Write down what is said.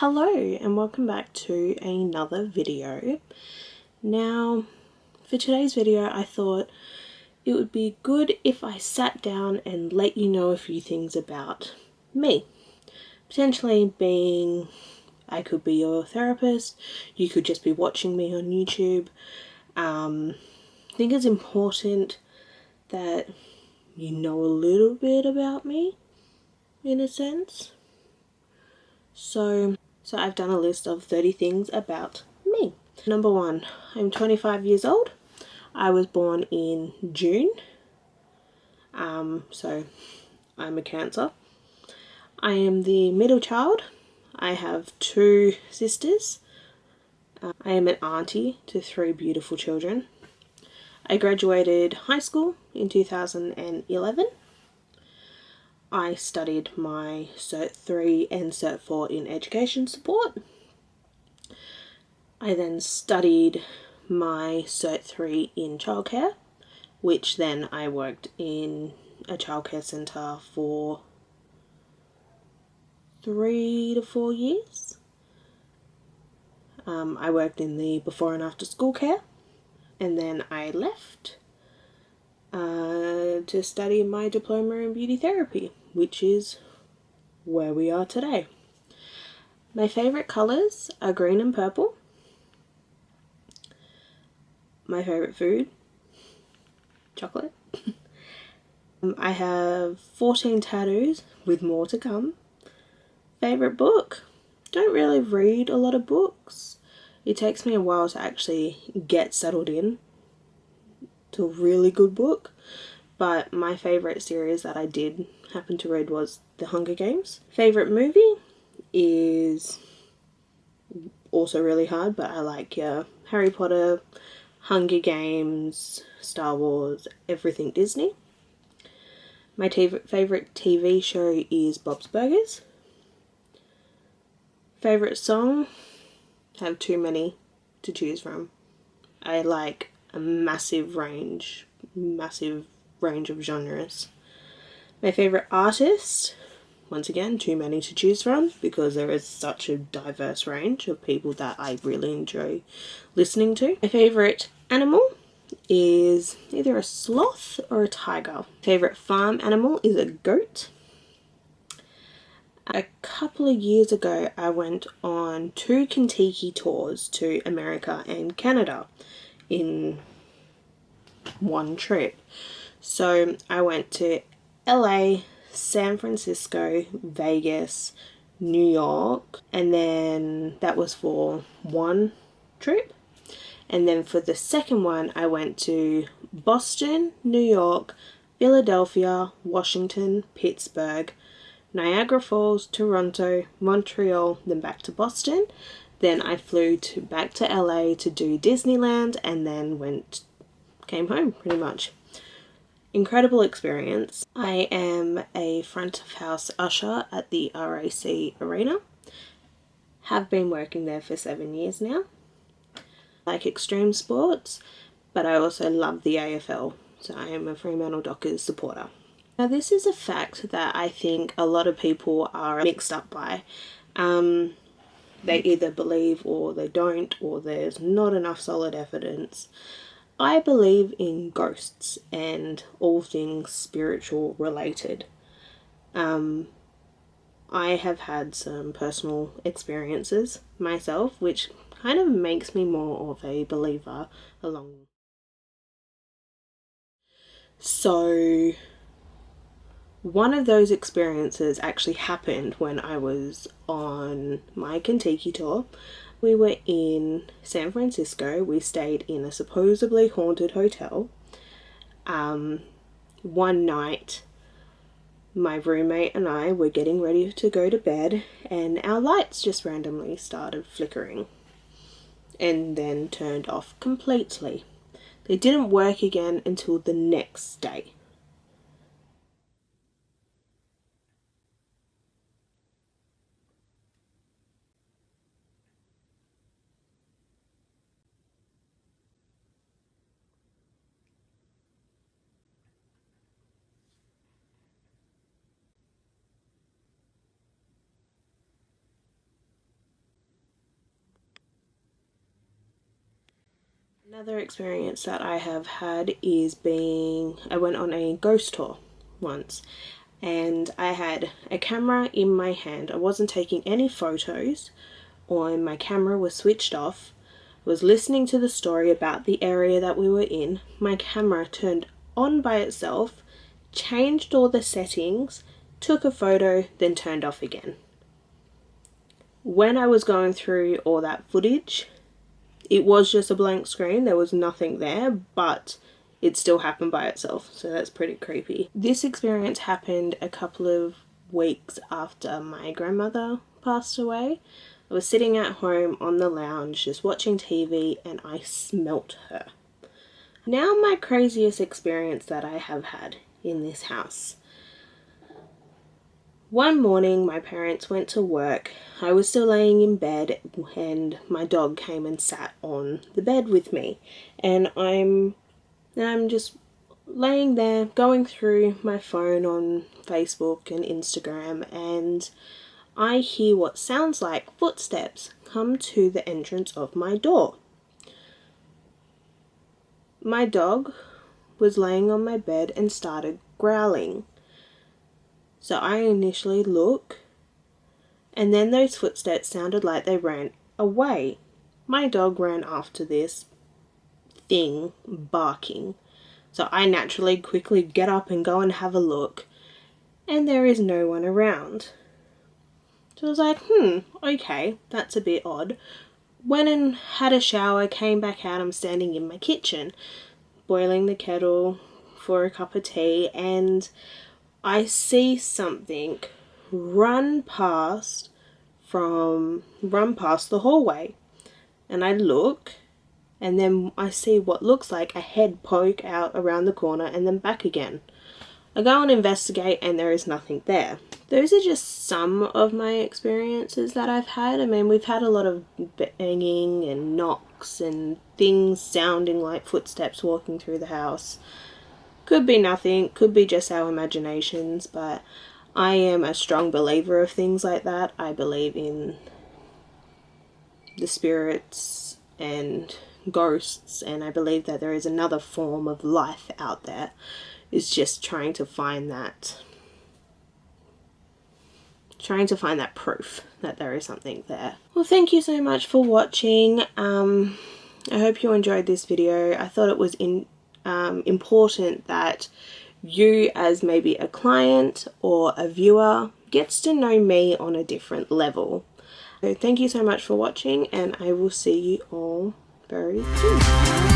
Hello and welcome back to another video. Now for today's video I thought it would be good if I sat down and let you know a few things about me. Potentially being, I could be your therapist, you could just be watching me on YouTube. I think it's important that you know a little bit about me in a sense. So I've done a list of 30 things about me. Number 1, I'm 25 years old. I was born in June. So I'm a Cancer. I am the middle child. I have 2 sisters. I am an auntie to 3 beautiful children. I graduated high school in 2011. I studied my Cert 3 and Cert 4 in education support. I then studied my Cert 3 in childcare, which then I worked in a childcare centre for 3 to 4 years. I worked in the before and after school care, and then I left to study my diploma in beauty therapy, which is where we are today. My favourite colours are green and purple. My favourite food, chocolate. I have 14 tattoos with more to come. Favourite book? Don't really read a lot of books. It takes me a while to actually get settled in to a really good book. But my favourite series that I did happen to read was The Hunger Games. Favourite movie is also really hard, but I like Harry Potter, Hunger Games, Star Wars, everything Disney. My favourite TV show is Bob's Burgers. Favourite song? Have too many to choose from. I like a massive range of genres. My favourite artist? Once again, too many to choose from because there is such a diverse range of people that I really enjoy listening to. My favourite animal is either a sloth or a tiger. Favourite farm animal is a goat. A couple of years ago I went on 2 Kentucky tours to America and Canada in one trip. So I went to LA, San Francisco, Vegas, New York, and then that was for one trip. And then for the second one I went to Boston, New York, Philadelphia, Washington, Pittsburgh, Niagara Falls, Toronto, Montreal, then back to Boston. Then I flew back to LA to do Disneyland and then came home pretty much. Incredible experience. I am a front of house usher at the RAC Arena. Have been working there for 7 years now. I like extreme sports, but I also love the AFL, so I am a Fremantle Dockers supporter. Now this is a fact that I think a lot of people are mixed up by. They either believe or they don't, or there's not enough solid evidence. I believe in ghosts and all things spiritual related. I have had some personal experiences myself, which kind of makes me more of a believer along. So one of those experiences actually happened when I was on my Kentucky tour. We were in San Francisco. We stayed in a supposedly haunted hotel. One night, my roommate and I were getting ready to go to bed, and our lights just randomly started flickering and then turned off completely. They didn't work again until the next day. Another experience that I have had is I went on a ghost tour once, and I had a camera in my hand. I wasn't taking any photos, or my camera was switched off. I was listening to the story about the area that we were in. My camera turned on by itself, changed all the settings, took a photo, then turned off again. When I was going through all that footage, it was just a blank screen. There was nothing there, but it still happened by itself, so that's pretty creepy. This experience happened a couple of weeks after my grandmother passed away. I was sitting at home on the lounge just watching TV, and I smelt her. Now my craziest experience that I have had in this house. One morning my parents went to work. I was still laying in bed and my dog came and sat on the bed with me, and I'm just laying there going through my phone on Facebook and Instagram, and I hear what sounds like footsteps come to the entrance of my door. My dog was laying on my bed and started growling. So I initially look, and then those footsteps sounded like they ran away. My dog ran after this thing barking. So I naturally quickly get up and go and have a look, and there is no one around. So I was like, okay, that's a bit odd. Went and had a shower, came back out. I'm standing in my kitchen, boiling the kettle for a cup of tea, and I see something run past the hallway, and I look, and then I see what looks like a head poke out around the corner and then back again. I go and investigate, and there is nothing there. Those are just some of my experiences that I've had. I mean, we've had a lot of banging and knocks and things sounding like footsteps walking through the house. Could be nothing, could be just our imaginations, but I am a strong believer of things like that. I believe in the spirits and ghosts, and I believe that there is another form of life out there. It's just trying to find that proof that there is something there. Well, thank you so much for watching. I hope you enjoyed this video. I thought it was important that you, as maybe a client or a viewer, gets to know me on a different level. So thank you so much for watching, and I will see you all very soon.